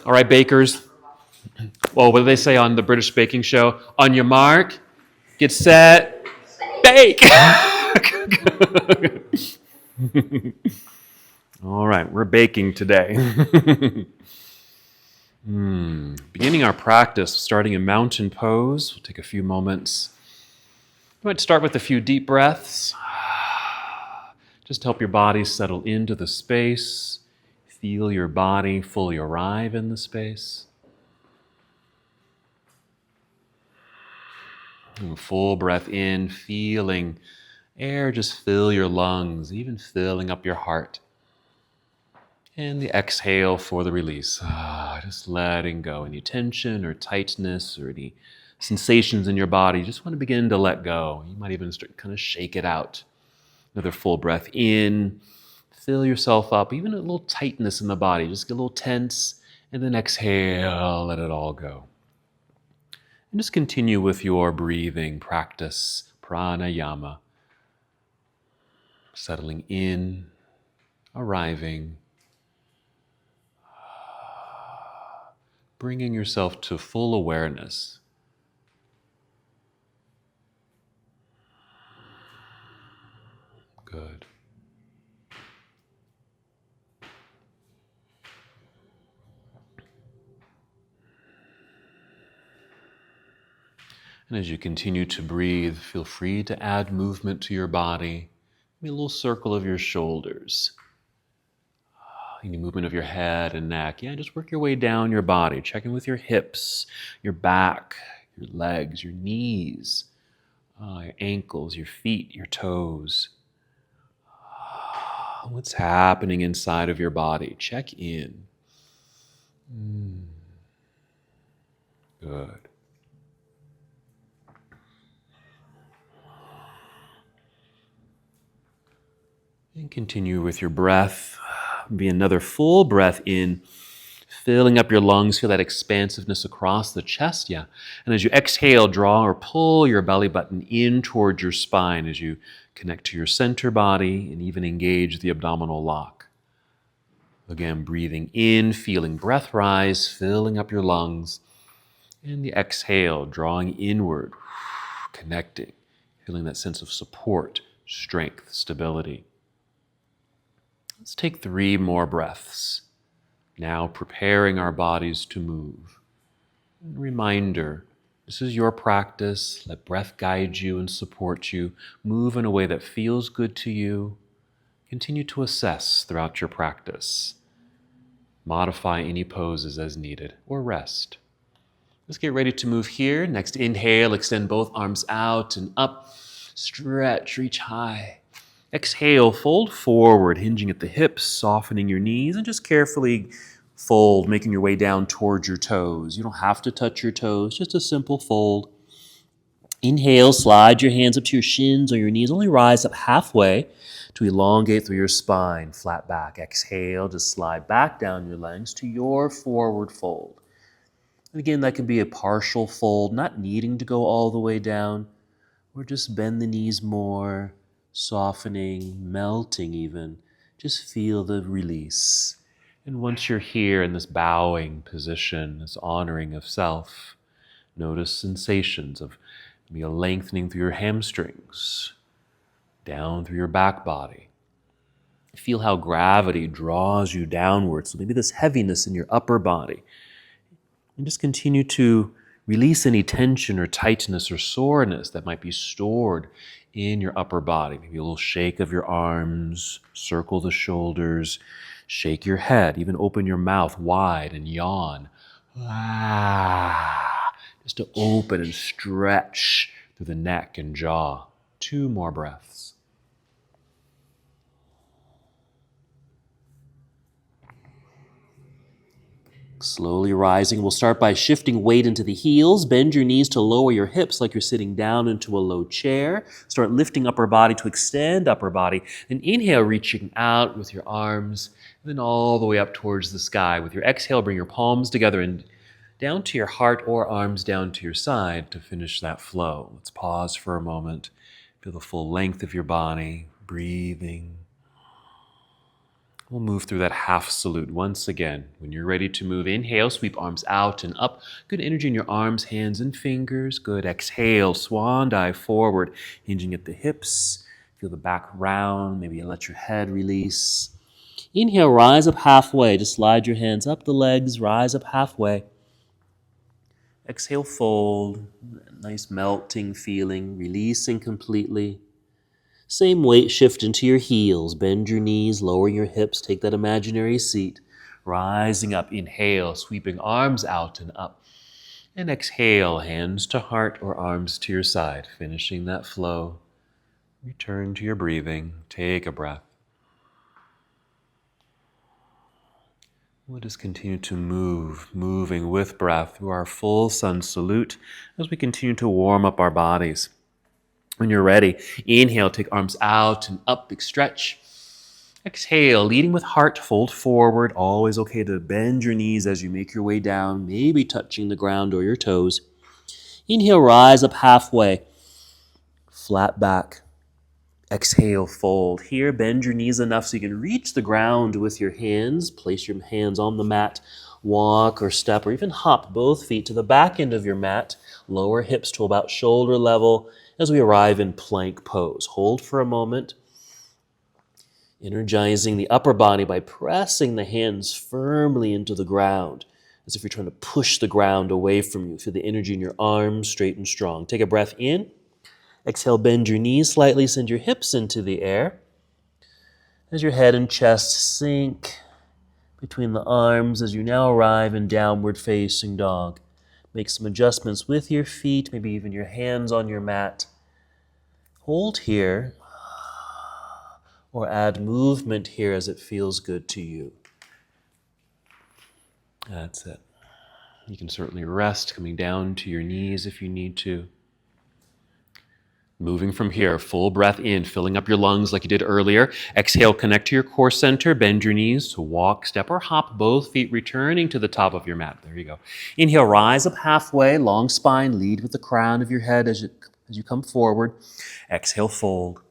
All right, bakers. Well, what do they say on the British baking show? On your mark, get set, bake. All right, we're baking today. Beginning our practice, starting in mountain pose. We'll take a few moments. You might start with a few deep breaths. Just help your body settle into the space. Feel your body fully arrive in the space. And full breath in, feeling air just fill your lungs, even filling up your heart. And the exhale for the release. Just letting go. Any tension or tightness or any sensations in your body, you just want to begin to let go. You might even start kind of shake it out. Another full breath in. Fill yourself up. Even a little tightness in the body. Just get a little tense. And then exhale, let it all go. And just continue with your breathing practice, pranayama. Settling in, arriving. Bringing yourself to full awareness. Good. And as you continue to breathe, feel free to add movement to your body. Maybe a little circle of your shoulders. Any movement of your head and neck. Yeah, just work your way down your body. Check in with your hips, your back, your legs, your knees, your ankles, your feet, your toes. What's happening inside of your body? Check in. Good. And continue with your breath. Be another full breath in, filling up your lungs. Feel that expansiveness across the chest, yeah. And as you exhale, draw or pull your belly button in towards your spine as you connect to your center body and even engage the abdominal lock. Again, breathing in, feeling breath rise, filling up your lungs. And the exhale, drawing inward, connecting, feeling that sense of support, strength, stability. Let's take 3 more breaths. Now preparing our bodies to move. And reminder, this is your practice. Let breath guide you and support you. Move in a way that feels good to you. Continue to assess throughout your practice. Modify any poses as needed or rest. Let's get ready to move here. Next inhale, extend both arms out and up. Stretch, reach high. Exhale, fold forward, hinging at the hips, softening your knees, and just carefully fold, making your way down towards your toes. You don't have to touch your toes, just a simple fold. Inhale, slide your hands up to your shins or your knees. Only rise up halfway to elongate through your spine, flat back. Exhale, just slide back down your legs to your forward fold. And again, that can be a partial fold, not needing to go all the way down, or just bend the knees more. Softening, melting even. Just feel the release. And once you're here in this bowing position, this honoring of self, notice sensations of maybe a lengthening through your hamstrings, down through your back body. Feel how gravity draws you downwards. So maybe this heaviness in your upper body. And just continue to release any tension or tightness or soreness that might be stored in your upper body. Maybe a little shake of your arms, circle the shoulders, shake your head, even open your mouth wide and yawn. Just to open and stretch through the neck and jaw. 2 more breaths. Slowly rising, we'll start by shifting weight into the heels. Bend your knees to lower your hips like you're sitting down into a low chair. Start lifting upper body to extend upper body. And inhale, reaching out with your arms, and then all the way up towards the sky. With your exhale, bring your palms together and down to your heart or arms down to your side to finish that flow. Let's pause for a moment. Feel the full length of your body, breathing. We'll move through that half salute once again. When you're ready to move, inhale, sweep arms out and up. Good energy in your arms, hands, and fingers. Good. Exhale, swan dive forward, hinging at the hips. Feel the back round. Maybe you let your head release. Inhale, rise up halfway. Just slide your hands up the legs, rise up halfway. Exhale, fold. Nice melting feeling, releasing completely. Same weight shift into your heels. Bend your knees, lower your hips, take that imaginary seat. Rising up, inhale, sweeping arms out and up. And exhale, hands to heart or arms to your side, finishing that flow. Return to your breathing. Take a breath. We'll just continue to move, moving with breath through our full sun salute as we continue to warm up our bodies. When you're ready, inhale, take arms out and up, big stretch. Exhale, leading with heart, fold forward. Always okay to bend your knees as you make your way down, maybe touching the ground or your toes. Inhale, rise up halfway, flat back. Exhale, fold. Here, bend your knees enough so you can reach the ground with your hands. Place your hands on the mat. Walk or step or even hop both feet to the back end of your mat. Lower hips to about shoulder level as we arrive in plank pose. Hold for a moment. Energizing the upper body by pressing the hands firmly into the ground, as if you're trying to push the ground away from you. Feel the energy in your arms straight and strong. Take a breath in. Exhale, bend your knees slightly, send your hips into the air. As your head and chest sink between the arms as you now arrive in downward facing dog. Make some adjustments with your feet, maybe even your hands on your mat. Hold here, or add movement here as it feels good to you. That's it. You can certainly rest, coming down to your knees if you need to. Moving from here, full breath in, filling up your lungs like you did earlier. Exhale, connect to your core center, bend your knees to walk, step, or hop, both feet returning to the top of your mat. There you go. Inhale, rise up halfway, long spine, lead with the crown of your head as you come forward. Exhale, fold.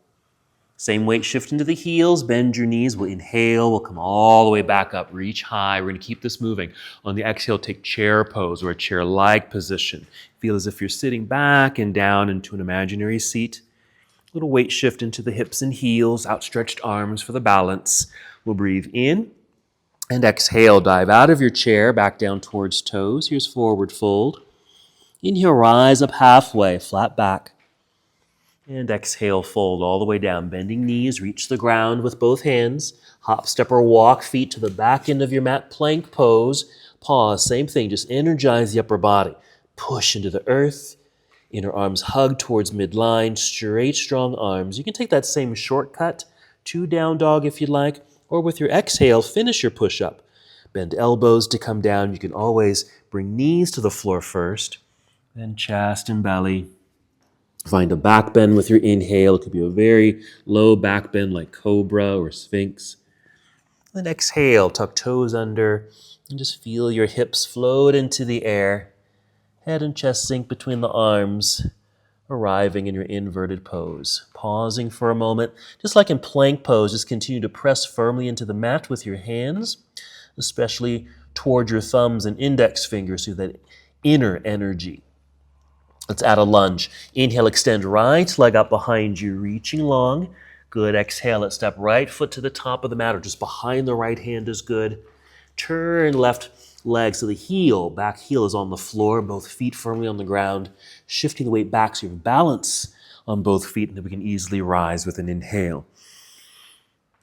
Same weight shift into the heels, bend your knees. We'll inhale, we'll come all the way back up, reach high. We're going to keep this moving. On the exhale, take chair pose or a chair-like position. Feel as if you're sitting back and down into an imaginary seat. Little weight shift into the hips and heels, outstretched arms for the balance. We'll breathe in and exhale, dive out of your chair, back down towards toes. Here's forward fold. Inhale, rise up halfway, flat back. And exhale, fold all the way down. Bending knees, reach the ground with both hands. Hop, step, or walk feet to the back end of your mat, plank pose. Pause, same thing, just energize the upper body. Push into the earth. Inner arms hug towards midline, straight, strong arms. You can take that same shortcut, 2 down dog if you'd like, or with your exhale, finish your push-up. Bend elbows to come down. You can always bring knees to the floor first, then chest and belly. Find a back bend with your inhale. It could be a very low back bend like cobra or sphinx. Then exhale, tuck toes under, and just feel your hips float into the air. Head and chest sink between the arms, arriving in your inverted pose. Pausing for a moment, just like in plank pose, just continue to press firmly into the mat with your hands, especially toward your thumbs and index fingers, so that inner energy. Let's add a lunge. Inhale, extend right leg up behind you, reaching long. Good. Exhale, let's step right foot to the top of the mat, or just behind the right hand is good. Turn left leg so the back heel is on the floor, both feet firmly on the ground, shifting the weight back so you have balance on both feet, and then we can easily rise with an inhale.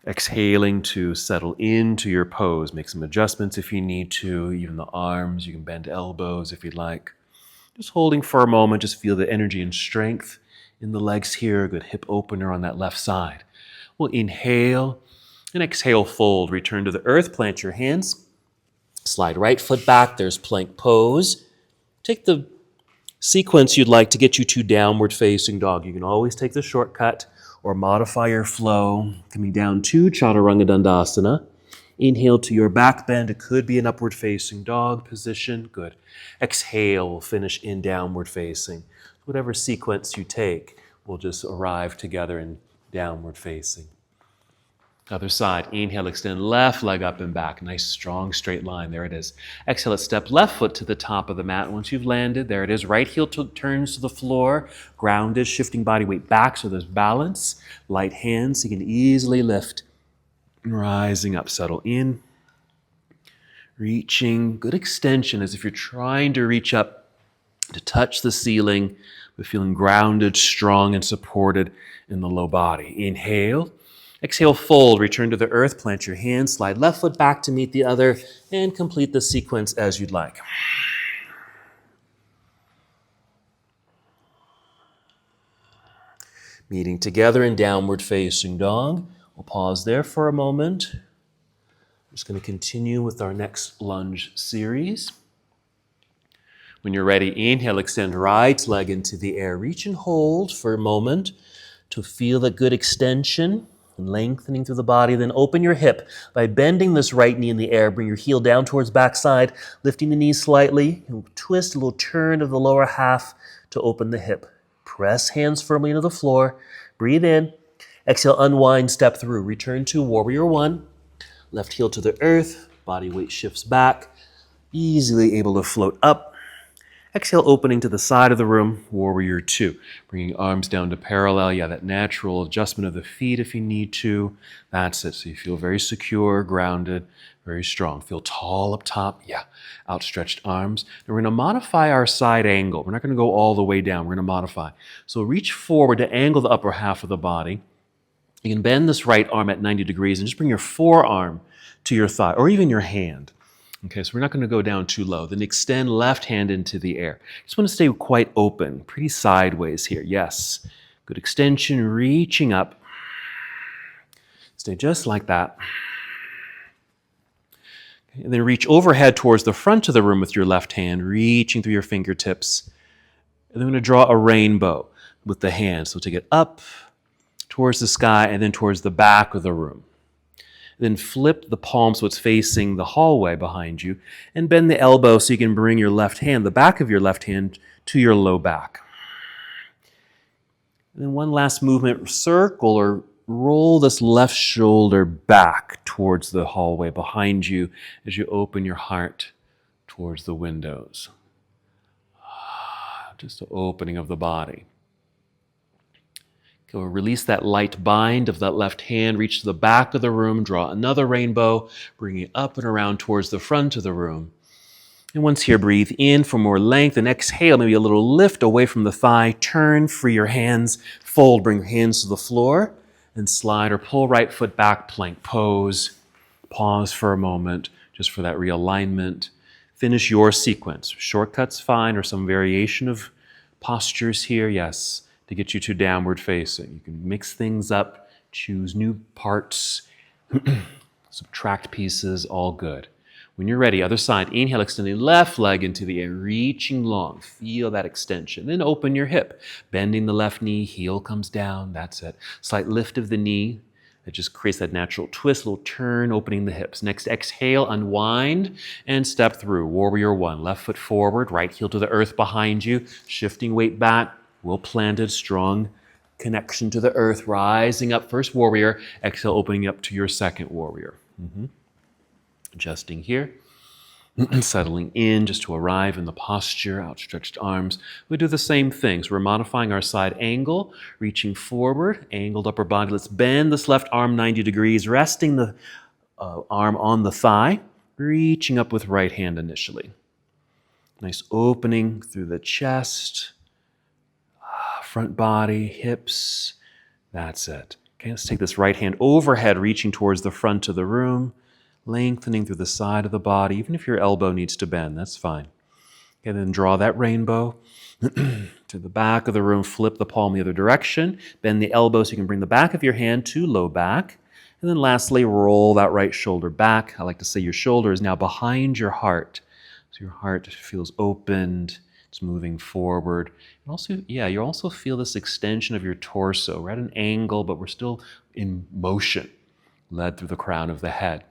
Exhaling to settle into your pose. Make some adjustments if you need to, even the arms. You can bend elbows if you'd like. Just holding for a moment, just feel the energy and strength in the legs here. Good hip opener on that left side. We'll inhale and exhale, fold. Return to the earth, plant your hands. Slide right foot back, there's plank pose. Take the sequence you'd like to get you to downward facing dog. You can always take the shortcut or modify your flow. Coming down to Chaturanga Dandasana. Inhale to your back bend. It could be an upward facing dog position. Good. Exhale, we'll finish in downward facing. Whatever sequence you take, we'll just arrive together in downward facing. Other side. Inhale, extend left leg up and back. Nice, strong, straight line. There it is. Exhale, let's step left foot to the top of the mat. Once you've landed, there it is. Right heel turns to the floor. Grounded, shifting body weight back so there's balance. Light hands so you can easily lift. Rising up, settle in. Reaching, good extension as if you're trying to reach up to touch the ceiling, but feeling grounded, strong, and supported in the low body. Inhale. Exhale, fold, return to the earth, plant your hands, slide left foot back to meet the other, and complete the sequence as you'd like. Meeting together in downward facing dog. We'll pause there for a moment. I'm just going to continue with our next lunge series. When you're ready, inhale, extend right leg into the air. Reach and hold for a moment to feel the good extension. Lengthening through the body, then open your hip by bending this right knee in the air. Bring your heel down towards backside, lifting the knee slightly. And twist a little turn of the lower half to open the hip. Press hands firmly into the floor. Breathe in. Exhale, unwind, step through. Return to warrior one. Left heel to the earth. Body weight shifts back. Easily able to float up. Exhale, opening to the side of the room, warrior two. Bringing arms down to parallel. Yeah, that natural adjustment of the feet if you need to. That's it. So you feel very secure, grounded, very strong. Feel tall up top. Yeah, outstretched arms. Now we're going to modify our side angle. We're not going to go all the way down. We're going to modify. So reach forward to angle the upper half of the body. You can bend this right arm at 90 degrees and just bring your forearm to your thigh or even your hand. Okay, so we're not going to go down too low. Then extend left hand into the air. Just want to stay quite open, pretty sideways here. Yes. Good extension, reaching up. Stay just like that. Okay, and then reach overhead towards the front of the room with your left hand, reaching through your fingertips. And then we're going to draw a rainbow with the hand. So take it up towards the sky and then towards the back of the room. Then flip the palm so it's facing the hallway behind you and bend the elbow so you can bring your left hand, the back of your left hand, to your low back. And then one last movement, circle or roll this left shoulder back towards the hallway behind you as you open your heart towards the windows. Just the opening of the body. Go release that light bind of that left hand, reach to the back of the room, draw another rainbow, bring it up and around towards the front of the room. And once here, breathe in for more length and exhale, maybe a little lift away from the thigh, turn, free your hands, fold, bring your hands to the floor, and slide or pull right foot back, plank pose. Pause for a moment just for that realignment. Finish your sequence. Shortcuts fine or some variation of postures here, yes. To get you to downward facing. You can mix things up, choose new parts, subtract pieces, all good. When you're ready, other side, inhale, extending left leg into the air, reaching long. Feel that extension. Then open your hip, bending the left knee, heel comes down, that's it. Slight lift of the knee. It just creates that natural twist, little turn, opening the hips. Next, exhale, unwind, and step through. Warrior one, left foot forward, right heel to the earth behind you, shifting weight back. Well planted, strong connection to the earth, rising up, first warrior, exhale, opening up to your second warrior. Adjusting here, settling in just to arrive in the posture, outstretched arms. We do the same thing. So we're modifying our side angle, reaching forward, angled upper body. Let's bend this left arm 90 degrees, resting the arm on the thigh, reaching up with right hand initially. Nice opening through the chest. Front body, hips, that's it. Okay, let's take this right hand overhead, reaching towards the front of the room, lengthening through the side of the body, even if your elbow needs to bend, that's fine. Okay, then draw that rainbow to the back of the room, flip the palm the other direction, bend the elbow so you can bring the back of your hand to low back, and then lastly, roll that right shoulder back. I like to say your shoulder is now behind your heart, so your heart feels opened. It's moving forward. And also, you also feel this extension of your torso. We're at an angle, but we're still in motion, led through the crown of the head.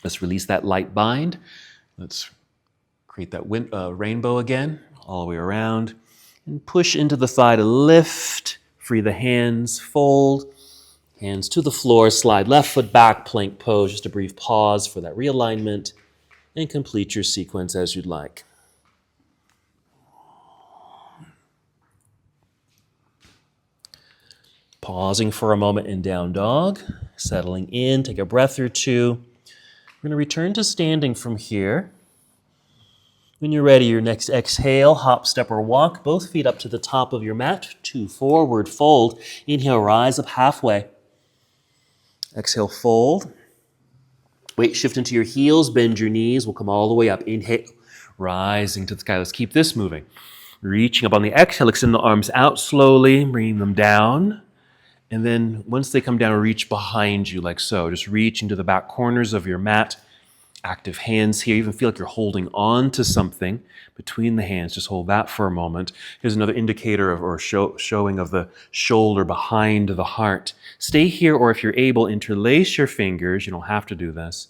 Let's release that light bind. Let's create that rainbow again, all the way around. And push into the thigh to lift. Free the hands, fold. Hands to the floor, slide left foot back, plank pose. Just a brief pause for that realignment, and complete your sequence as you'd like. Pausing for a moment in down dog, settling in, take a breath or two. We're going to return to standing from here. When you're ready, your next exhale, hop, step, or walk, both feet up to the top of your mat, 2 forward fold. Inhale, rise up halfway. Exhale, fold. Weight shift into your heels, bend your knees, we'll come all the way up. Inhale, rising to the sky. Let's keep this moving. Reaching up on the exhale, extend the arms out slowly, bringing them down. And then once they come down, reach behind you like so. Just reaching to the back corners of your mat. Active hands here. Even feel like you're holding on to something between the hands. Just hold that for a moment. Here's another indicator or showing of the shoulder behind the heart. Stay here, or if you're able, interlace your fingers. You don't have to do this.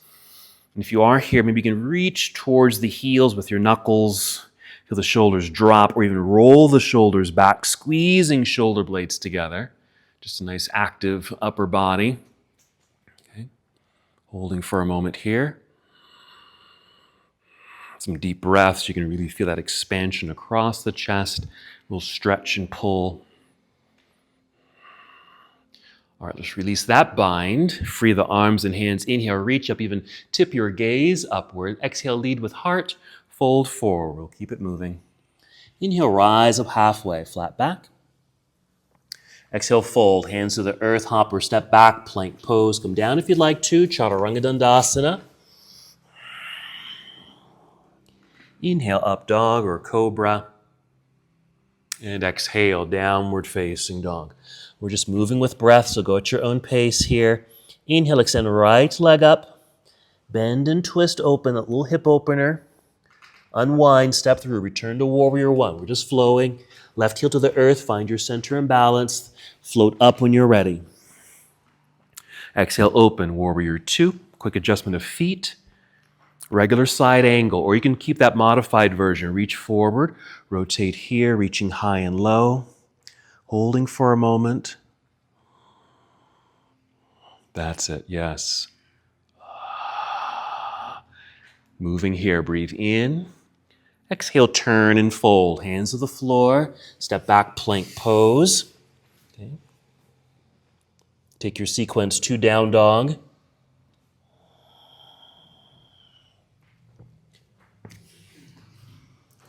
And if you are here, maybe you can reach towards the heels with your knuckles. Feel the shoulders drop, or even roll the shoulders back, squeezing shoulder blades together. Just a nice active upper body. Okay. Holding for a moment here. Some deep breaths. You can really feel that expansion across the chest. We'll stretch and pull. All right, let's release that bind. Free the arms and hands. Inhale, reach up, even tip your gaze upward. Exhale, lead with heart. Fold forward. We'll keep it moving. Inhale, rise up halfway, flat back. Exhale, fold. Hands to the earth, hop or step back, plank pose. Come down if you'd like to. Chaturanga Dandasana. Inhale, up dog or cobra. And exhale, downward facing dog. We're just moving with breath, so go at your own pace here. Inhale, extend right leg up. Bend and twist open, that little hip opener. Unwind, step through, return to warrior one. We're just flowing. Left heel to the earth, find your center and balance. Float up when you're ready. Exhale, open, warrior two. Quick adjustment of feet. Regular side angle, or you can keep that modified version. Reach forward, rotate here, reaching high and low. Holding for a moment. That's it, yes. Moving here, breathe in. Exhale, turn and fold. Hands to the floor. Step back, plank pose. Okay. Take your sequence to down dog.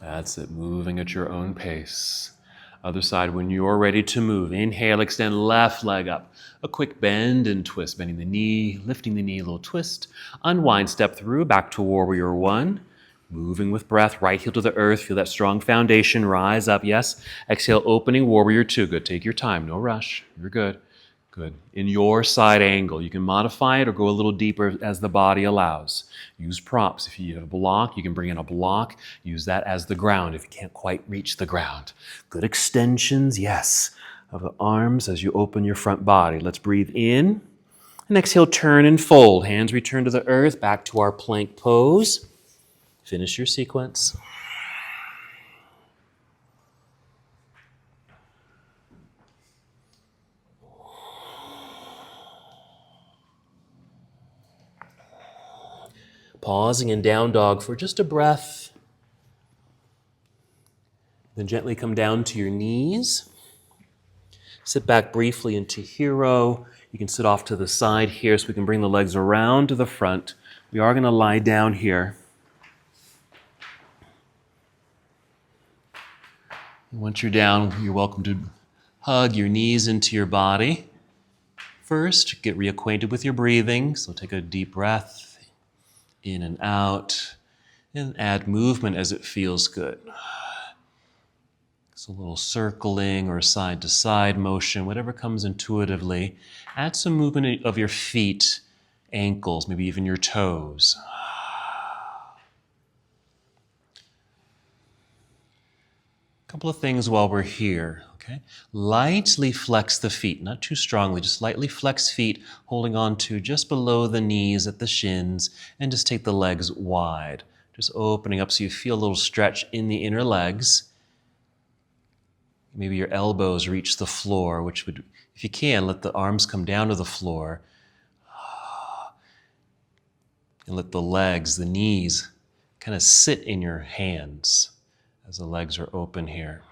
That's it, moving at your own pace. Other side, when you're ready to move. Inhale, extend left leg up. A quick bend and twist, bending the knee, lifting the knee, a little twist. Unwind, step through, back to warrior one. Moving with breath, right heel to the earth. Feel that strong foundation, rise up, yes. Exhale, opening, warrior two. Good, take your time, no rush. You're good. Good. In your side angle, you can modify it or go a little deeper as the body allows. Use props. If you have a block, you can bring in a block. Use that as the ground if you can't quite reach the ground. Good extensions, yes, of the arms as you open your front body. Let's breathe in. And exhale, turn and fold. Hands return to the earth, back to our plank pose. Finish your sequence. Pausing in down dog for just a breath. Then gently come down to your knees. Sit back briefly into hero. You can sit off to the side here so we can bring the legs around to the front. We are going to lie down here. Once you're down, you're welcome to hug your knees into your body. First, get reacquainted with your breathing. So take a deep breath. In and out, and add movement as it feels good. It's a little circling or side to side motion, whatever comes intuitively. Add some movement of your feet, ankles, maybe even your toes. A couple of things while we're here. Okay. Lightly flex the feet, not too strongly, just lightly flex feet, holding on to just below the knees at the shins, and just take the legs wide. Just opening up so you feel a little stretch in the inner legs. Maybe your elbows reach the floor, which would If you can, let the arms come down to the floor and let the legs, the knees, kind of sit in your hands as the legs are open here.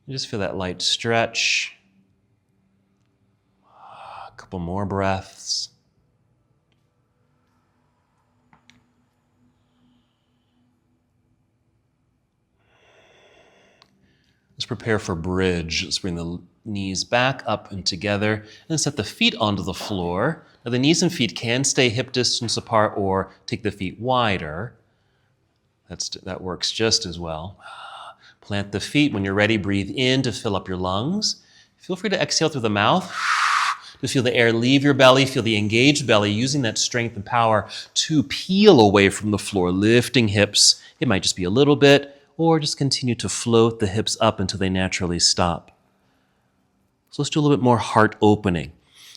You just feel that light stretch. A couple more breaths. Let's prepare for bridge. Let's bring the knees back up and together, and then set the feet onto the floor. Now the knees and feet can stay hip distance apart or take the feet wider. That works just as well. Plant the feet. When you're ready, breathe in to fill up your lungs. Feel free to exhale through the mouth. To feel the air leave your belly, feel the engaged belly, using that strength and power to peel away from the floor, lifting hips. It might just be a little bit, or just continue to float the hips up until they naturally stop. So let's do a little bit more heart opening.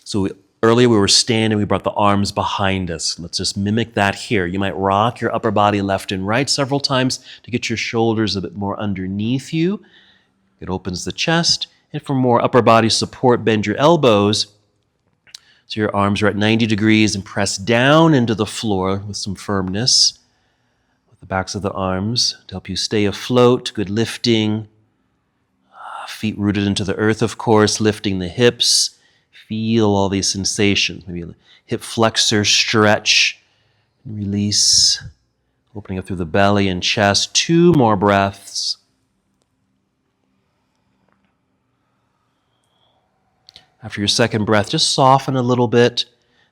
So earlier we were standing, we brought the arms behind us. Let's just mimic that here. You might rock your upper body left and right several times to get your shoulders a bit more underneath you. It opens the chest. And for more upper body support, bend your elbows so your arms are at 90 degrees and press down into the floor with some firmness. The backs of the arms to help you stay afloat, good lifting. Feet rooted into the earth, of course, lifting the hips. Feel all these sensations. Maybe a hip flexor stretch and release. Opening up through the belly and chest. 2 more breaths. After your second breath, just soften a little bit.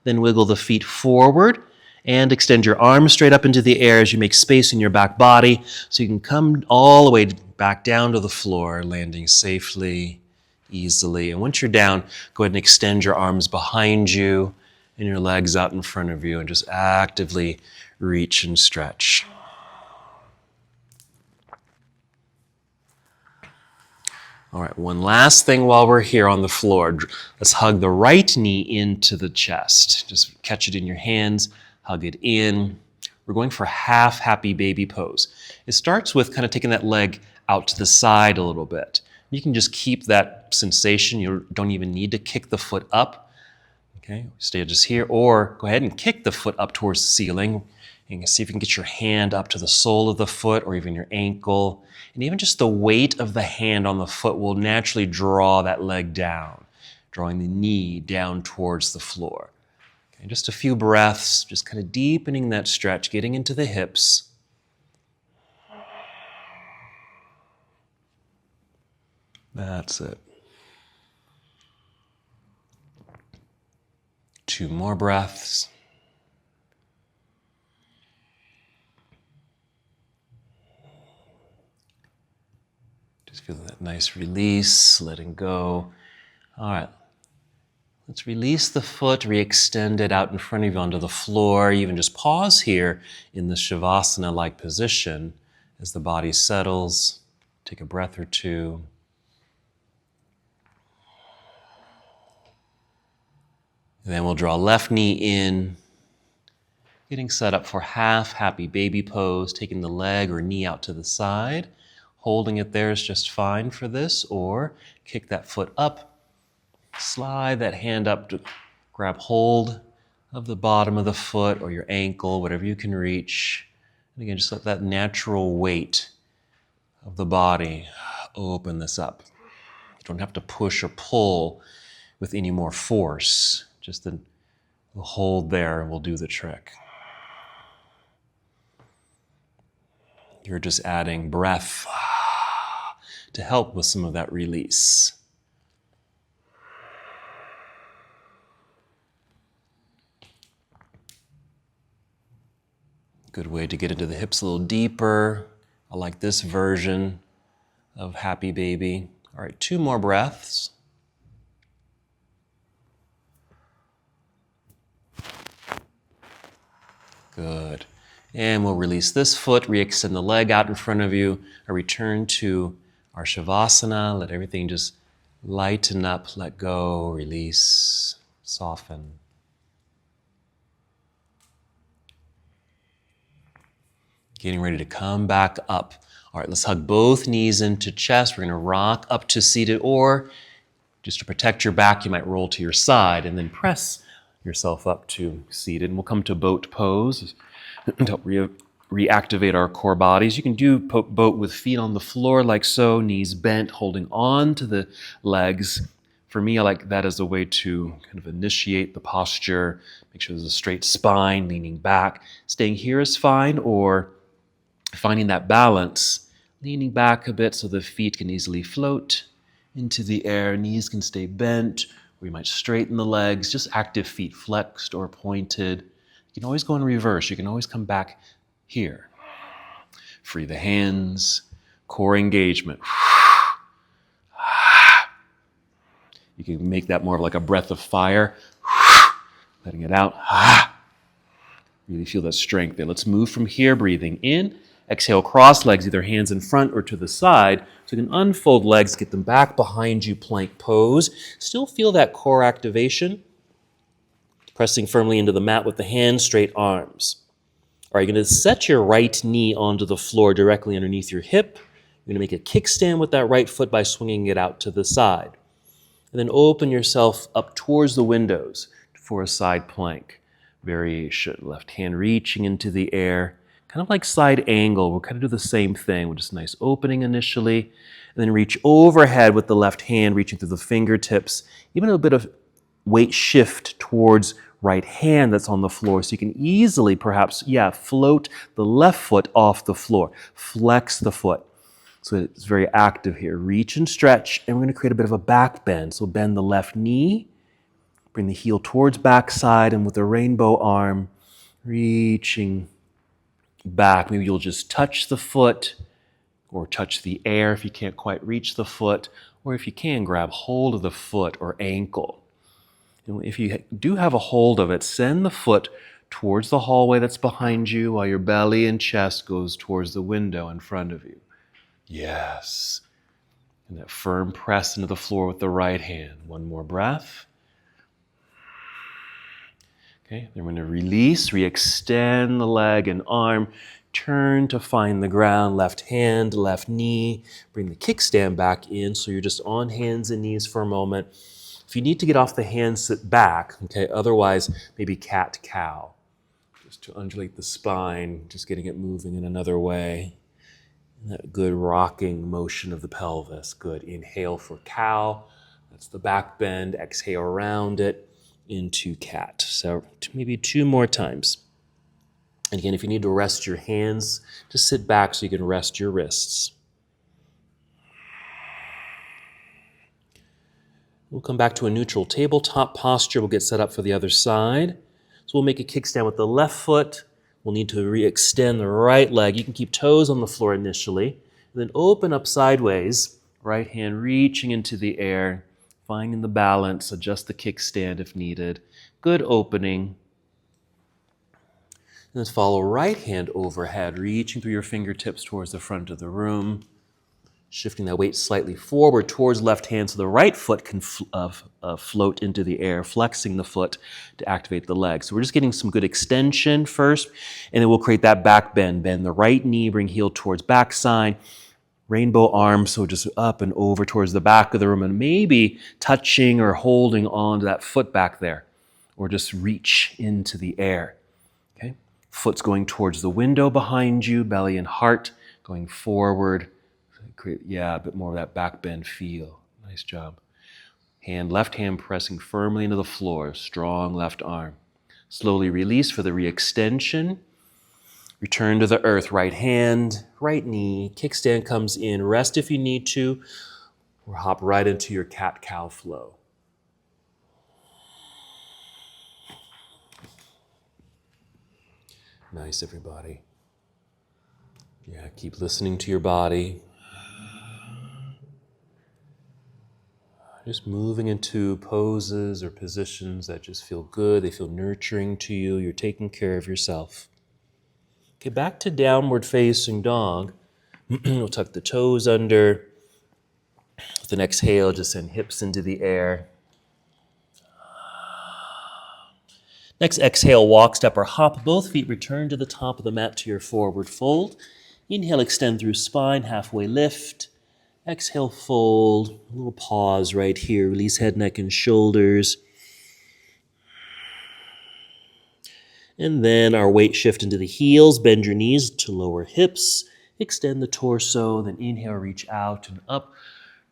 Then wiggle the feet forward. And extend your arms straight up into the air as you make space in your back body so you can come all the way back down to the floor, landing safely, easily. And once you're down, go ahead and extend your arms behind you and your legs out in front of you and just actively reach and stretch. All right, one last thing while we're here on the floor. Let's hug the right knee into the chest. Just catch it in your hands. Hug it in. We're going for half happy baby pose. It starts with kind of taking that leg out to the side a little bit. You can just keep that sensation. You don't even need to kick the foot up. Okay, stay just here, or go ahead and kick the foot up towards the ceiling. You can see if you can get your hand up to the sole of the foot or even your ankle. And even just the weight of the hand on the foot will naturally draw that leg down, drawing the knee down towards the floor. And just a few breaths, just kind of deepening that stretch, getting into the hips. That's it. 2 more breaths. Just feel that nice release, letting go. All right. Let's release the foot, re-extend it out in front of you onto the floor. Even just pause here in the Shavasana-like position as the body settles. Take a breath or 2. And then we'll draw left knee in, getting set up for half happy baby pose, taking the leg or knee out to the side. Holding it there is just fine for this, or kick that foot up. Slide that hand up to grab hold of the bottom of the foot or your ankle, whatever you can reach. And again, just let that natural weight of the body open this up. You don't have to push or pull with any more force. Just the hold there will do the trick. You're just adding breath to help with some of that release. Good way to get into the hips a little deeper. I like this version of happy baby. All right, 2 more breaths. Good. And we'll release this foot, re-extend the leg out in front of you, and return to our Shavasana. Let everything just lighten up, let go, release, soften. Getting ready to come back up. All right, let's hug both knees into chest. We're going to rock up to seated, or Just to protect your back, you might roll to your side and then press yourself up to seated. And we'll come to boat pose to help reactivate our core bodies. You can do boat with feet on the floor like so, knees bent, holding on to the legs. For me, I like that as a way to kind of initiate the posture, make sure there's a straight spine, leaning back. Staying here is fine, or finding that balance, leaning back a bit so the feet can easily float into the air, knees can stay bent, or you might straighten the legs, just active feet flexed or pointed. You can always go in reverse. You can always come back here. Free the hands, core engagement. You can make that more of like a breath of fire, letting it out. Really feel that strength there. Let's move from here, breathing in. Exhale, cross legs, either hands in front or to the side. So you can unfold legs, get them back behind you, plank pose. Still feel that core activation. Pressing firmly into the mat with the hands, straight arms. All right, you're going to set your right knee onto the floor directly underneath your hip. You're going to make a kickstand with that right foot by swinging it out to the side. And then open yourself up towards the windows for a side plank variation. Left hand reaching into the air, kind of like side angle. We'll kind of do the same thing with just a nice opening initially, and then reach overhead with the left hand reaching through the fingertips. Even a bit of weight shift towards right hand that's on the floor, so you can easily perhaps, float the left foot off the floor. Flex the foot. So it's very active here. Reach and stretch, and we're going to create a bit of a back bend. So bend the left knee, bring the heel towards backside, and with a rainbow arm, reaching back. Maybe you'll just touch the foot or touch the air if you can't quite reach the foot, or if you can, grab hold of the foot or ankle. And if you do have a hold of it, send the foot towards the hallway that's behind you while your belly and chest goes towards the window in front of you. Yes. And that firm press into the floor with the right hand. One more breath. Okay, then we're going to release, re-extend the leg and arm, turn to find the ground, left hand, left knee, bring the kickstand back in so you're just on hands and knees for a moment. If you need to get off the hands, sit back, okay, otherwise maybe cat-cow, just to undulate the spine, just getting it moving in another way. That good rocking motion of the pelvis. Good. Inhale for cow. That's the back bend. Exhale around it into cat. So maybe 2 more times. And again, if you need to rest your hands, just sit back so you can rest your wrists. We'll come back to a neutral tabletop posture. We'll get set up for the other side. So we'll make a kickstand with the left foot. We'll need to re-extend the right leg. You can keep toes on the floor initially, and then open up sideways. Right hand reaching into the air, finding the balance, adjust the kickstand if needed. Good opening. And then follow right hand overhead, reaching through your fingertips towards the front of the room. Shifting that weight slightly forward towards left hand so the right foot can float into the air, flexing the foot to activate the leg. So we're just getting some good extension first, and then we'll create that back bend. Bend the right knee, bring heel towards backside, rainbow arm, so just up and over towards the back of the room, and maybe touching or holding on to that foot back there, or just reach into the air. Okay, foot's going towards the window behind you, belly and heart going forward. Create, a bit more of that back bend feel. Nice job. Left hand pressing firmly into the floor, strong left arm. Slowly release for the re-extension. Return to the earth, right hand, right knee. Kickstand comes in. Rest if you need to, or hop right into your cat-cow flow. Nice, everybody. Keep listening to your body. Just moving into poses or positions that just feel good. They feel nurturing to you. You're taking care of yourself. Okay, back to downward facing dog. We'll tuck the toes under. With an exhale, just send hips into the air. Next exhale, walk, step, or hop. Both feet return to the top of the mat to your forward fold. Inhale, extend through spine, halfway lift. Exhale, fold. A little pause right here. Release head, neck, and shoulders. And then our weight shift into the heels. Bend your knees to lower hips. Extend the torso. Then inhale, reach out and up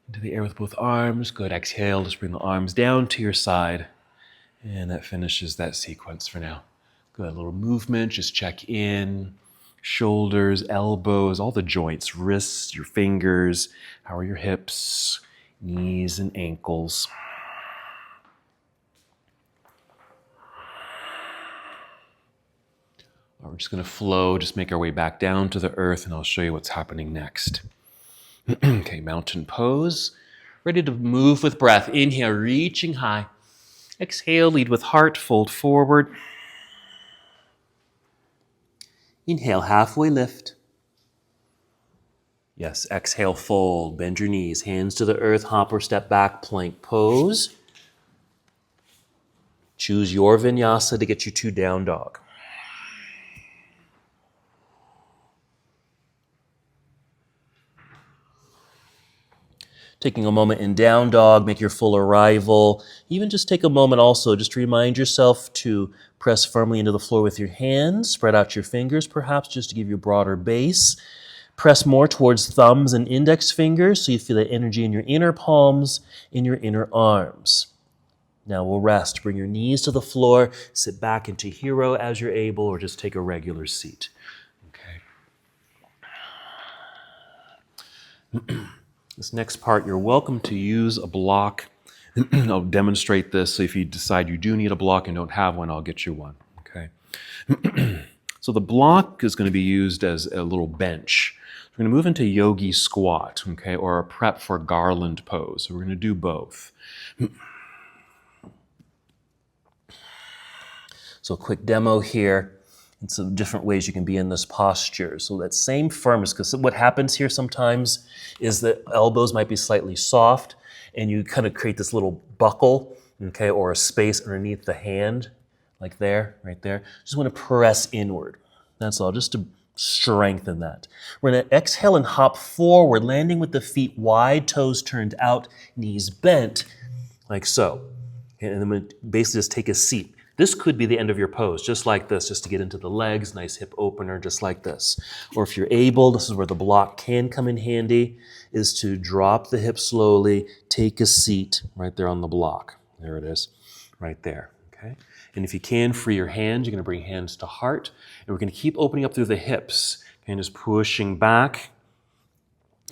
into the air with both arms. Good. Exhale, just bring the arms down to your side. And that finishes that sequence for now. Good. A little movement. Just check in. Shoulders, elbows, all the joints, wrists, your fingers. How are your hips, knees, and ankles? We're just going to flow, just make our way back down to the earth, and I'll show you what's happening next. Okay, mountain pose. Ready to move with breath. Inhale, reaching high. Exhale, lead with heart, fold forward. Inhale, halfway lift. Yes, exhale, fold. Bend your knees, hands to the earth, hop or step back, plank pose. Choose your vinyasa to get you to down dog. Taking a moment in down dog, make your full arrival. Even just take a moment also, just to remind yourself to press firmly into the floor with your hands. Spread out your fingers, perhaps, just to give you a broader base. Press more towards thumbs and index fingers so you feel that energy in your inner palms, in your inner arms. Now we'll rest. Bring your knees to the floor. Sit back into hero as you're able, or just take a regular seat. Okay. This next part, you're welcome to use a block. I'll demonstrate this. So if you decide you do need a block and don't have one, I'll get you one. Okay. So the block is going to be used as a little bench. We're going to move into yogi squat, okay, or a prep for Garland pose. So we're going to do both. So a quick demo here. And some different ways you can be in this posture. So that same firmness, because what happens here sometimes is that elbows might be slightly soft and you kind of create this little buckle, okay, or a space underneath the hand, like there, right there. Just want to press inward. That's all, just to strengthen that. We're going to exhale and hop forward, landing with the feet wide, toes turned out, knees bent, like so. Okay, and then we're going to basically just take a seat. This could be the end of your pose, just like this, just to get into the legs, nice hip opener, just like this. Or if you're able, this is where the block can come in handy, is to drop the hip slowly, take a seat right there on the block. There it is, right there, okay? And if you can, free your hands. You're gonna bring hands to heart, and we're gonna keep opening up through the hips, and just pushing back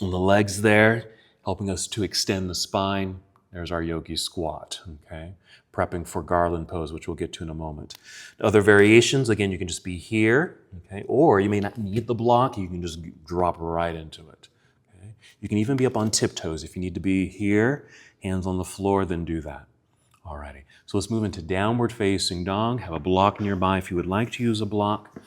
on the legs there, helping us to extend the spine. There's our yogi squat, okay? Prepping for Garland pose, which we'll get to in a moment. Other variations, again, you can just be here, okay? Or you may not need the block, you can just drop right into it, okay? You can even be up on tiptoes. If you need to be here, hands on the floor, then do that. Alrighty, so let's move into downward facing dog. Have a block nearby if you would like to use a block.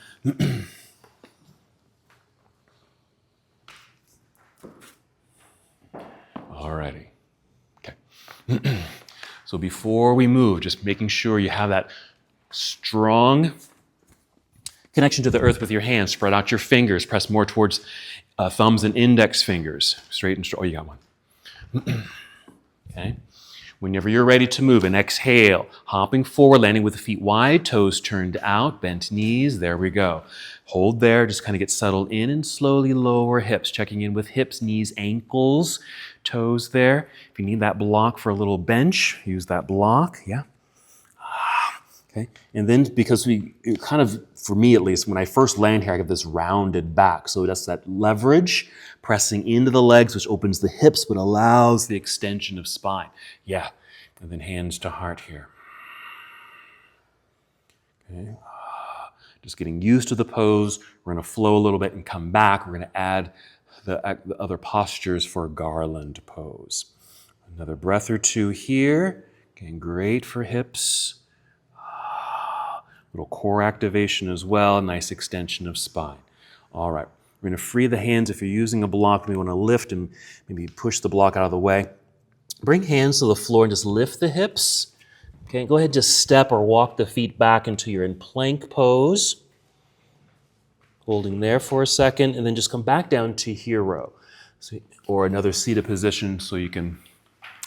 Alrighty, okay. So before we move, just making sure you have that strong connection to the earth with your hands. Spread out your fingers. Press more towards thumbs and index fingers. Straight and straight. Oh, you got one. Okay. Whenever you're ready to move, and exhale. Hopping forward, landing with the feet wide, toes turned out, bent knees. There we go. Hold there. Just kind of get settled in and slowly lower hips. Checking in with hips, knees, ankles, toes there. If you need that block for a little bench, use that block. Yeah. Okay. And then because it kind of, for me at least, when I first land here, I get this rounded back. So that's that leverage, pressing into the legs, which opens the hips, but allows the extension of spine. Yeah. And then hands to heart here. Okay. Just getting used to the pose. We're going to flow a little bit and come back. We're going to add the other postures for Garland pose. Another breath or two here. Again, great for hips. Little core activation as well. Nice extension of spine. All right. We're going to free the hands. If you're using a block, we want to lift and maybe push the block out of the way. Bring hands to the floor and just lift the hips. Okay, go ahead, just step or walk the feet back until you're in plank pose. Holding there for a second, and then just come back down to hero. So, or another seated position so you can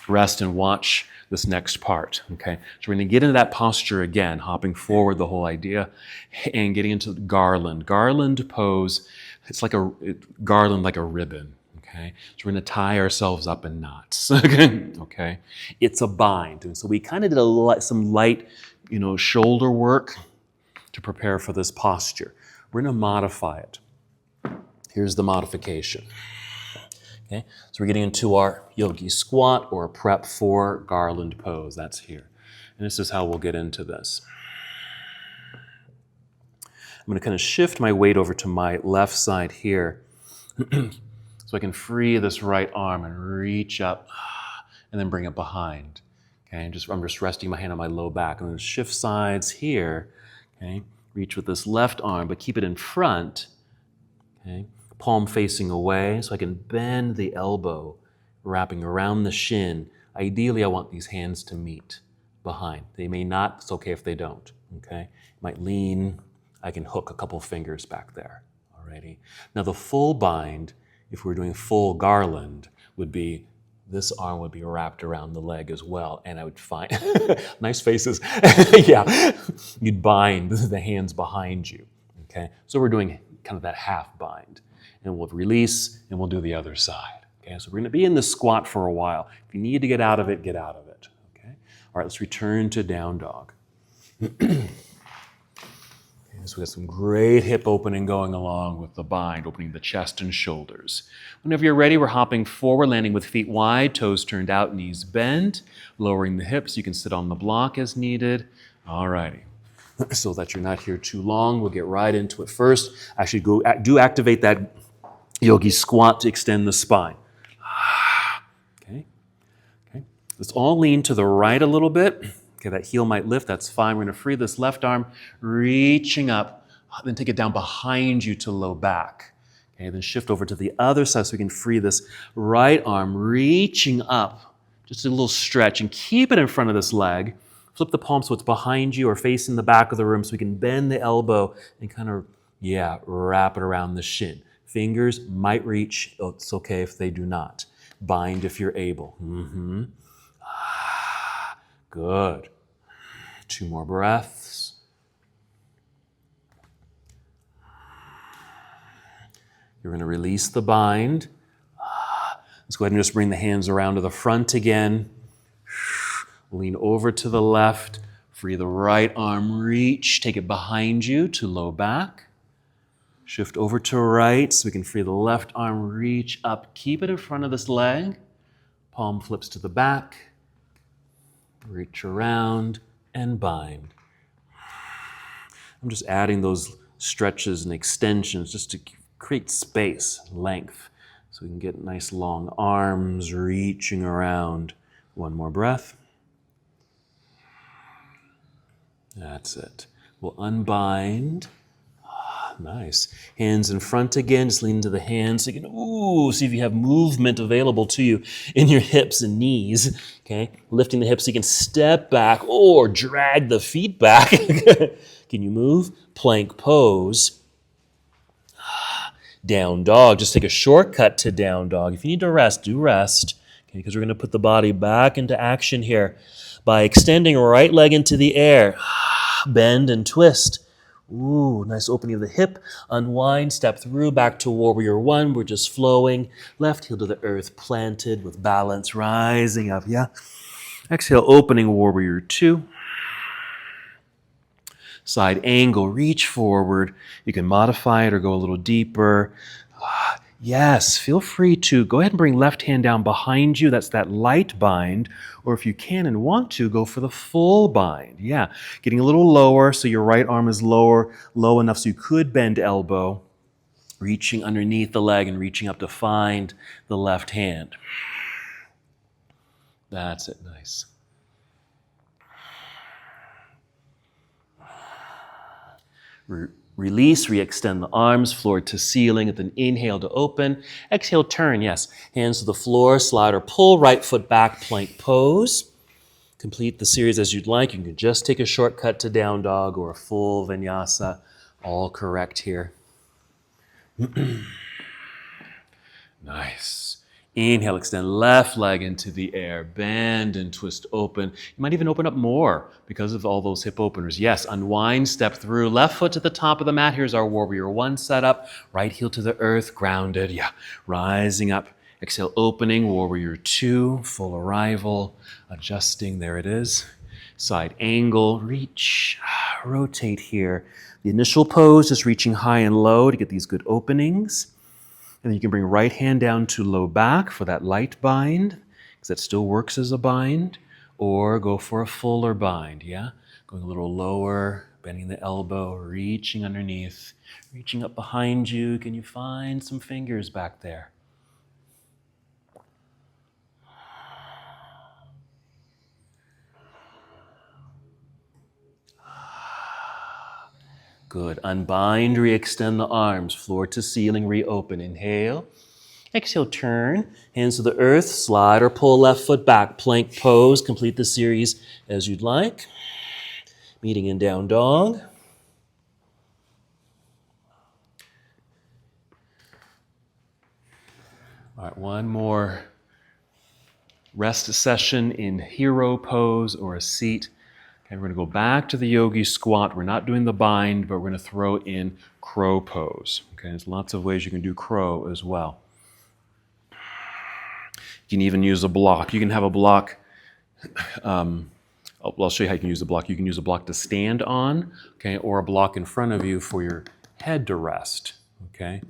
rest and watch this next part, okay? So we're gonna get into that posture again, hopping forward the whole idea, and getting into Garland. Garland pose, it's like a garland like a ribbon, okay? So we're gonna tie ourselves up in knots, okay? It's a bind, and so we kind of did some light, shoulder work to prepare for this posture. We're gonna modify it. Here's the modification. Okay, so we're getting into our yogi squat or prep for Garland pose. That's here. And this is how we'll get into this. I'm going to kind of shift my weight over to my left side here so I can free this right arm and reach up and then bring it behind. Okay, I'm just resting my hand on my low back. I'm going to shift sides here. Okay, reach with this left arm, but keep it in front. Okay. Palm facing away so I can bend the elbow, wrapping around the shin. Ideally, I want these hands to meet behind. They may not, it's okay if they don't, okay? Might lean, I can hook a couple fingers back there, alrighty? Now the full bind, if we're doing full garland, would be, this arm would be wrapped around the leg as well, and I would find, nice faces, yeah, you'd bind the hands behind you, okay? So we're doing kind of that half bind. And we'll release, and we'll do the other side. Okay, so we're going to be in the squat for a while. If you need to get out of it, get out of it. Okay, all right, let's return to down dog. Okay, so we got some great hip opening going along with the bind, opening the chest and shoulders. Whenever you're ready, we're hopping forward, landing with feet wide, toes turned out, knees bent, lowering the hips. You can sit on the block as needed. All righty. So that you're not here too long, we'll get right into it first. Actually, do activate that yogi squat to extend the spine. Okay. Let's all lean to the right a little bit. Okay, that heel might lift, that's fine. We're gonna free this left arm, reaching up, then take it down behind you to low back. Okay, then shift over to the other side so we can free this right arm, reaching up, just a little stretch, and keep it in front of this leg. Flip the palm so it's behind you or facing the back of the room so we can bend the elbow and kind of, wrap it around the shin. Fingers might reach, it's okay if they do not. Bind if you're able. Good. 2 more breaths. You're going to release the bind. Let's go ahead and just bring the hands around to the front again. Lean over to the left. Free the right arm, reach. Take it behind you to low back. Shift over to right so we can free the left arm, reach up. Keep it in front of this leg. Palm flips to the back. Reach around and bind. I'm just adding those stretches and extensions just to create space, length, so we can get nice long arms reaching around. 1 more breath. That's it. We'll unbind. Nice. Hands in front again. Just lean into the hands. So you can, see if you have movement available to you in your hips and knees. Okay. Lifting the hips so you can step back or drag the feet back. Can you move? Plank pose. Down dog. Just take a shortcut to down dog. If you need to rest, do rest. Okay, because we're going to put the body back into action here by extending right leg into the air. Bend and twist. Ooh, nice opening of the hip. Unwind, step through, back to warrior 1. We're just flowing. Left heel to the earth, planted with balance, rising up, yeah? Exhale, opening warrior 2. Side angle, reach forward. You can modify it or go a little deeper. Yes, feel free to go ahead and bring left hand down behind you. That's that light bind. Or if you can and want to, go for the full bind. Yeah, getting a little lower so your right arm is low enough so you could bend elbow. Reaching underneath the leg and reaching up to find the left hand. That's it, nice. Release, re-extend the arms, floor to ceiling, and then inhale to open. Exhale, turn, yes. Hands to the floor, slide or pull, right foot back, plank pose. Complete the series as you'd like. You can just take a shortcut to down dog or a full vinyasa. All correct here. Nice. Inhale, extend left leg into the air. Bend and twist open. You might even open up more because of all those hip openers. Yes, unwind, step through. Left foot to the top of the mat. Here's our warrior one setup. Right heel to the earth, grounded. Yeah, rising up. Exhale, opening, warrior two, full arrival. Adjusting, there it is. Side angle, reach, rotate here. The initial pose, just reaching high and low to get these good openings. And then you can bring right hand down to low back for that light bind, because that still works as a bind, or go for a fuller bind, yeah? Going a little lower, bending the elbow, reaching underneath, reaching up behind you. Can you find some fingers back there? Good. Unbind, re-extend the arms, floor to ceiling, reopen. Inhale. Exhale, turn. Hands to the earth, slide or pull left foot back. Plank pose. Complete the series as you'd like. Meeting in down dog. All right, one more rest session in hero pose or a seat. Okay, we're going to go back to the yogi squat. We're not doing the bind, but we're going to throw in crow pose. Okay, there's lots of ways you can do crow as well. You can even use a block. You can have a block. I'll show you how you can use a block. You can use a block to stand on, okay, or a block in front of you for your head to rest. Okay.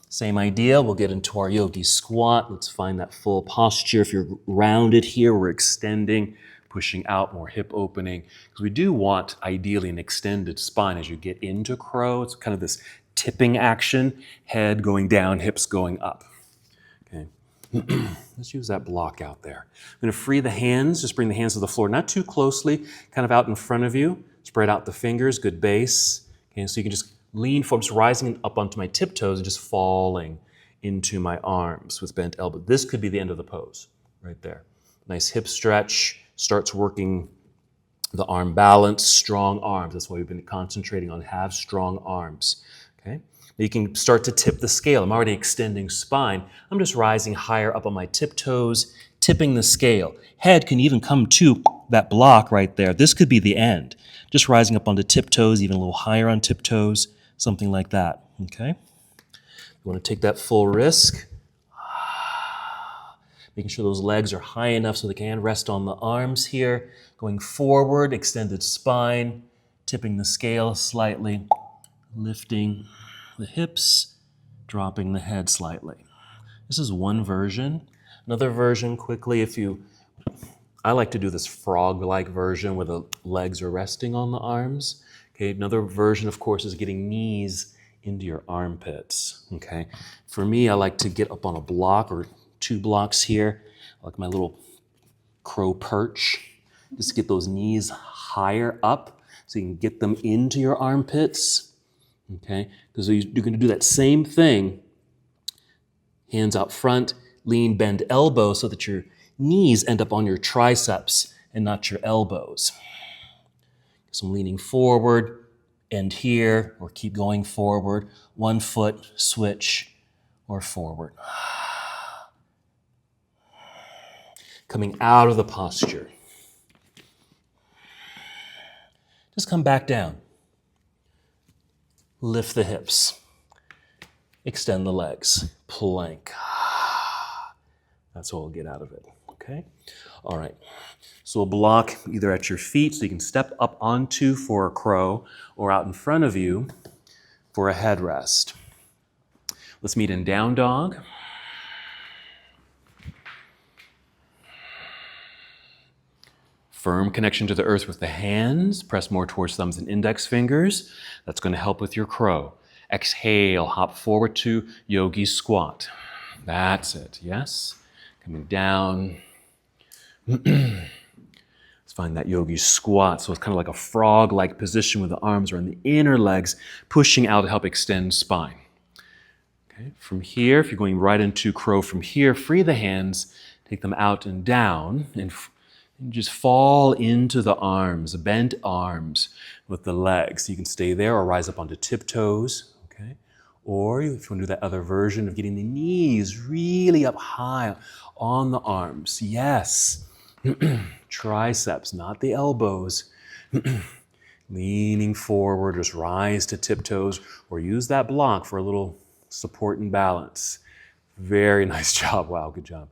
Same idea, we'll get into our yogi squat. Let's find that full posture. If you're rounded here, we're extending, pushing out, more hip opening. Because we do want, ideally, an extended spine as you get into crow. It's kind of this tipping action, head going down, hips going up. Okay. Let's use that block out there. I'm going to free the hands, just bring the hands to the floor, not too closely, kind of out in front of you. Spread out the fingers, good base. Okay, so you can just lean forward, just rising up onto my tiptoes and just falling into my arms with bent elbow. This could be the end of the pose, right there. Nice hip stretch, starts working the arm balance, strong arms. That's why we've been concentrating on have strong arms, okay? You can start to tip the scale. I'm already extending spine. I'm just rising higher up on my tiptoes, tipping the scale. Head can even come to that block right there. This could be the end. Just rising up onto tiptoes, even a little higher on tiptoes, something like that, okay? You want to take that full risk. Making sure those legs are high enough so they can rest on the arms here. Going forward, extended spine, tipping the scale slightly, lifting the hips, dropping the head slightly. This is one version. Another version, quickly, I like to do this frog-like version where the legs are resting on the arms. Okay, another version, of course, is getting knees into your armpits. Okay, for me, I like to get up on a block or 2 blocks here, like my little crow perch. Just get those knees higher up so you can get them into your armpits. Okay, because you're going to do that same thing. Hands out front, lean, bend elbow so that your knees end up on your triceps and not your elbows. So I'm leaning forward, end here, or keep going forward. 1 foot, switch, or forward. Coming out of the posture. Just come back down. Lift the hips. Extend the legs. Plank. That's what we'll get out of it, okay? All right, so a block either at your feet so you can step up onto for a crow or out in front of you for a headrest. Let's meet in down dog. Firm connection to the earth with the hands. Press more towards thumbs and index fingers. That's going to help with your crow. Exhale, hop forward to yogi squat. That's it, yes? Coming down. Let's find that yogi squat. So it's kind of like a frog-like position with the arms around the inner legs, pushing out to help extend spine. Okay. From here, if you're going right into crow from here, free the hands, take them out and down, and just fall into the arms, bent arms with the legs. You can stay there or rise up onto tiptoes, okay? Or if you want to do that other version of getting the knees really up high on the arms. Yes. Triceps, not the elbows. Leaning forward, just rise to tiptoes, or use that block for a little support and balance. Very nice job. Wow, good job.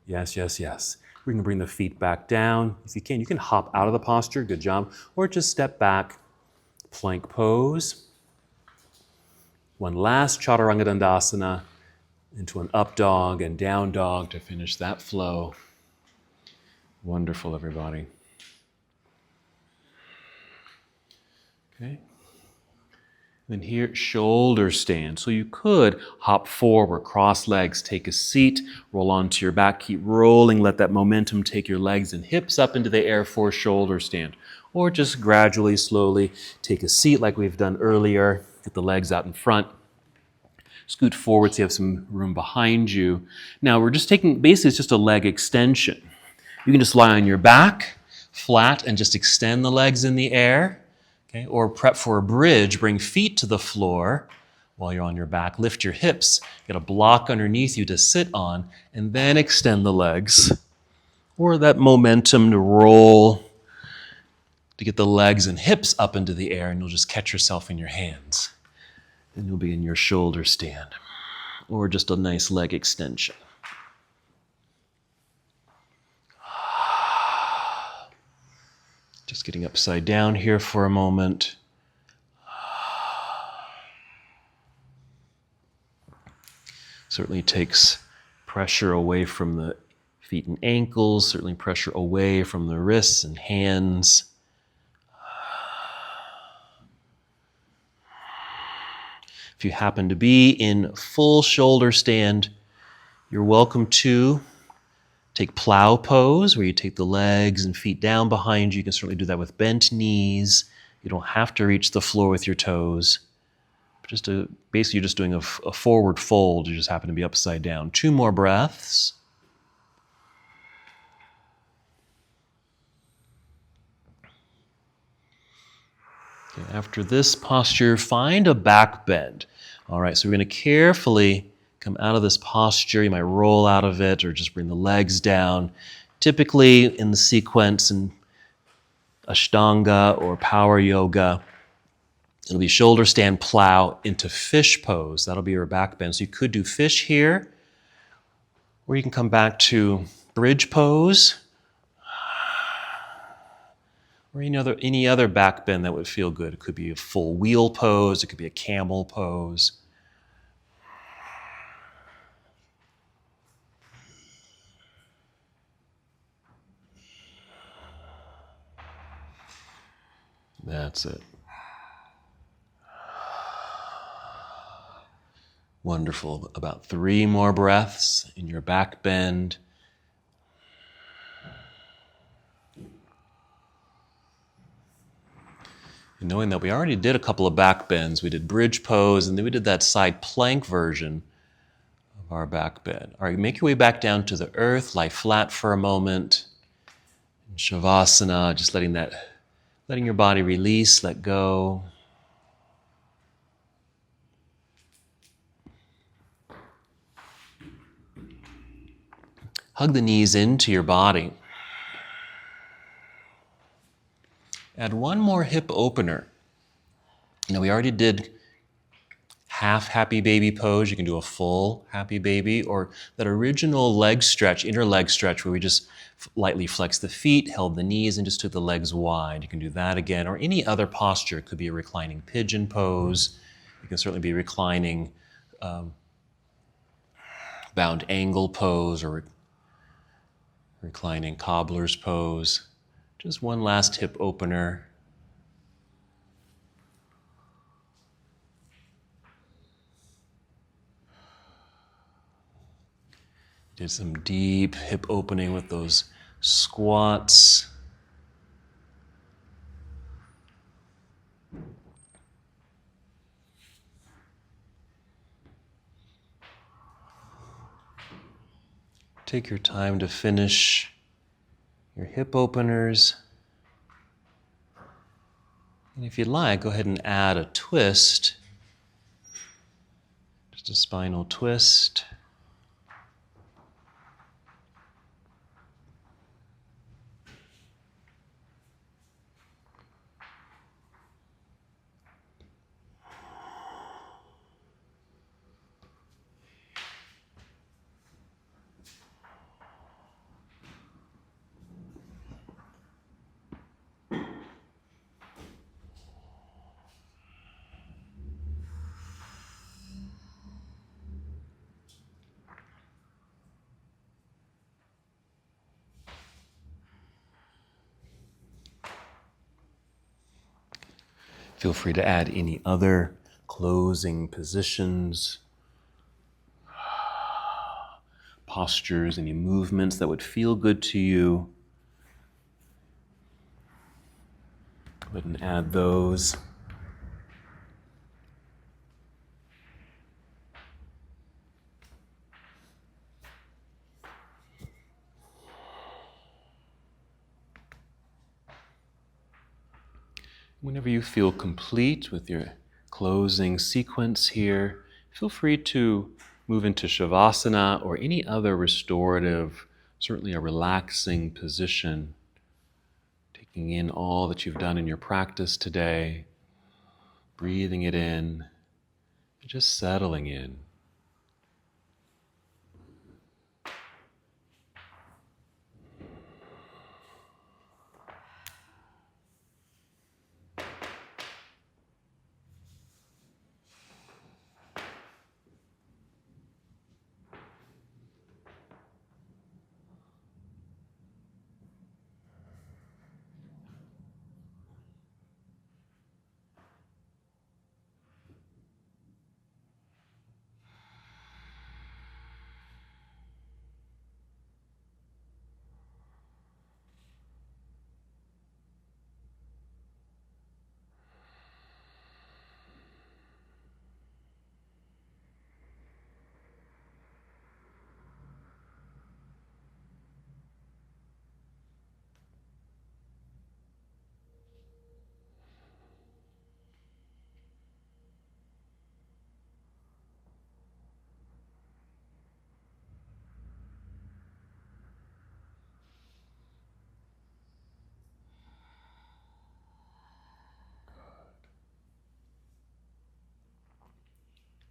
Yes, yes, yes. We can bring the feet back down. If you can hop out of the posture. Good job. Or just step back. Plank pose. One last Chaturanga Dandasana into an up dog and down dog to finish that flow. Wonderful, everybody. Okay. Then here, shoulder stand. So you could hop forward, cross legs, take a seat, roll onto your back, keep rolling, let that momentum take your legs and hips up into the air for shoulder stand. Or just gradually, slowly take a seat like we've done earlier, get the legs out in front. Scoot forward so you have some room behind you. Now we're just taking, basically it's just a leg extension. You can just lie on your back, flat, and just extend the legs in the air. Okay? Or prep for a bridge, bring feet to the floor while you're on your back. Lift your hips, get a block underneath you to sit on, and then extend the legs. Or that momentum to roll, to get the legs and hips up into the air, and you'll just catch yourself in your hands. And you'll be in your shoulder stand. Or just a nice leg extension. Just getting upside down here for a moment. Certainly takes pressure away from the feet and ankles, certainly pressure away from the wrists and hands. If you happen to be in full shoulder stand, you're welcome to take plow pose, where you take the legs and feet down behind you. You can certainly do that with bent knees. You don't have to reach the floor with your toes. Basically, you're just doing a forward fold. You just happen to be upside down. 2 more breaths. Okay, after this posture, find a back bend. All right, so we're going to carefully come out of this posture. You might roll out of it or just bring the legs down. Typically in the sequence in Ashtanga or power yoga, it'll be shoulder stand plow into fish pose. That'll be your back bend. So you could do fish here, or you can come back to bridge pose, or any other back bend that would feel good. It could be a full wheel pose. It could be a camel pose. That's it. Wonderful. About 3 more breaths in your back bend. And knowing that we already did a couple of back bends. We did bridge pose, and then we did that side plank version of our back bend. All right, make your way back down to the earth. Lie flat for a moment. In Shavasana, just letting your body release, let go. Hug the knees into your body. Add 1 more hip opener. We already did half happy baby pose. You can do a full happy baby, or that original leg stretch, inner leg stretch, where we just lightly flex the feet, held the knees, and just took the legs wide. You can do that again, or any other posture. It could be a reclining pigeon pose. You can certainly be reclining bound angle pose, or reclining cobbler's pose. Just one last hip opener. Did some deep hip opening with those squats. Take your time to finish your hip openers. And if you'd like, go ahead and add a twist Just a spinal twist. Feel free to add any other closing positions, postures, any movements that would feel good to you. Go ahead and add those. Whenever you feel complete with your closing sequence here, feel free to move into Shavasana or any other restorative, certainly a relaxing position, taking in all that you've done in your practice today, breathing it in, and just settling in.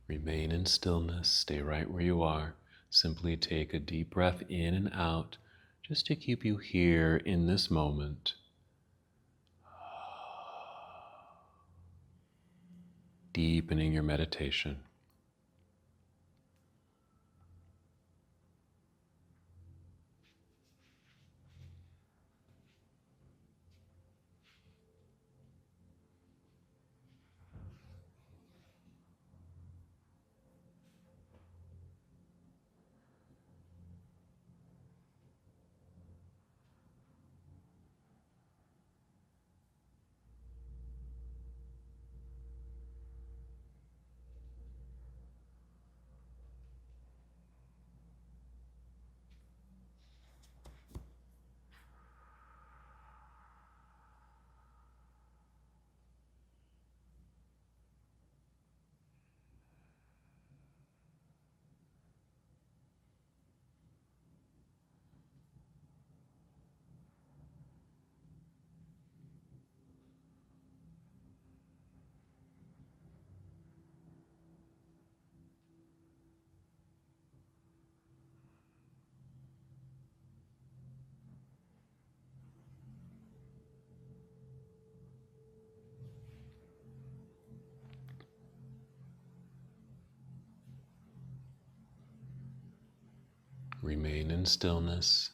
Remain in stillness, stay right where you are. Simply take a deep breath in and out, just to keep you here in this moment. Deepening your meditation. Remain in stillness.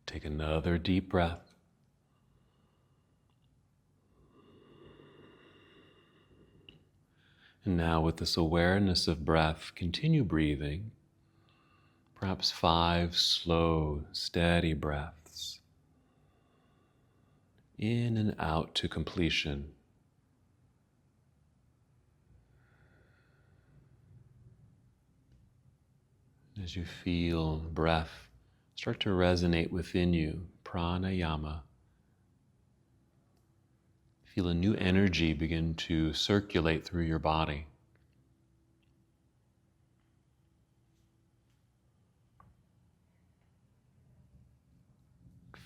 Take another deep breath. And now with this awareness of breath, continue breathing. Perhaps 5 slow, steady breaths. In and out to completion. As you feel breath start to resonate within you, pranayama, feel a new energy begin to circulate through your body.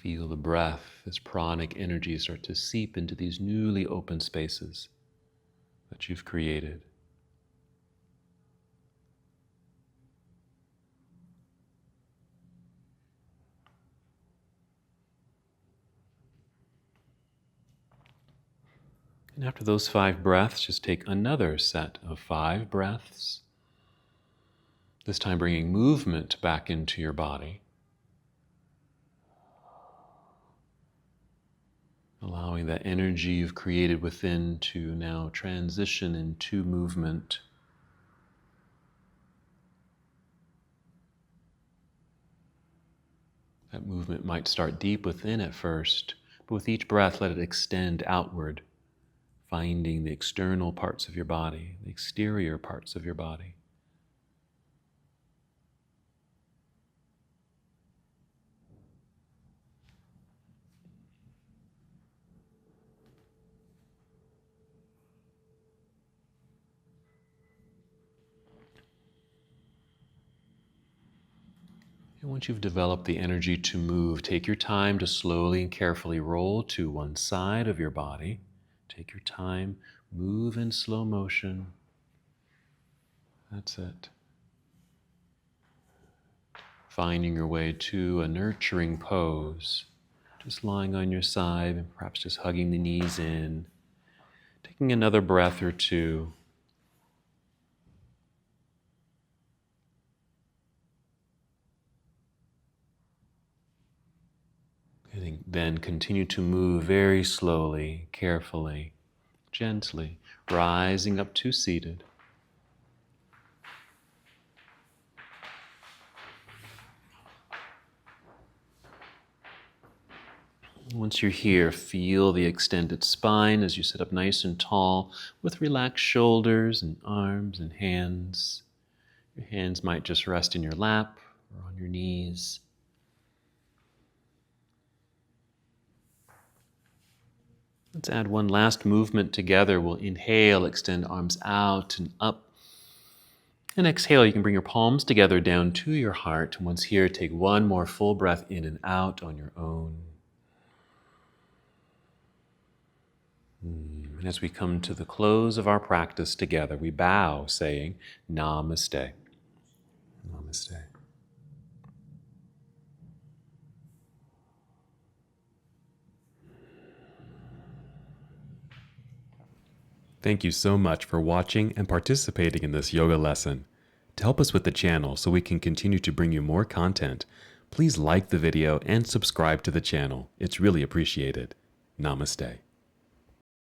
Feel the breath as pranic energies start to seep into these newly open spaces that you've created. And after those 5 breaths, just take another set of 5 breaths. This time bringing movement back into your body. Allowing that energy you've created within to now transition into movement. That movement might start deep within at first, but with each breath, let it extend outward, finding the external parts of your body, the exterior parts of your body. And once you've developed the energy to move, take your time to slowly and carefully roll to one side of your body. Take your time, move in slow motion. That's it. Finding your way to a nurturing pose, just lying on your side and perhaps just hugging the knees in. Taking another breath or two. And then continue to move very slowly, carefully, gently, rising up to seated. Once you're here, feel the extended spine as you sit up nice and tall with relaxed shoulders and arms and hands. Your hands might just rest in your lap or on your knees. Let's add one last movement together. We'll inhale, extend arms out and up. And exhale, you can bring your palms together down to your heart. And once here, take one more full breath in and out on your own. And as we come to the close of our practice together, we bow saying, Namaste. Namaste. Thank you so much for watching and participating in this yoga lesson. To help us with the channel so we can continue to bring you more content, please like the video and subscribe to the channel. It's really appreciated. Namaste.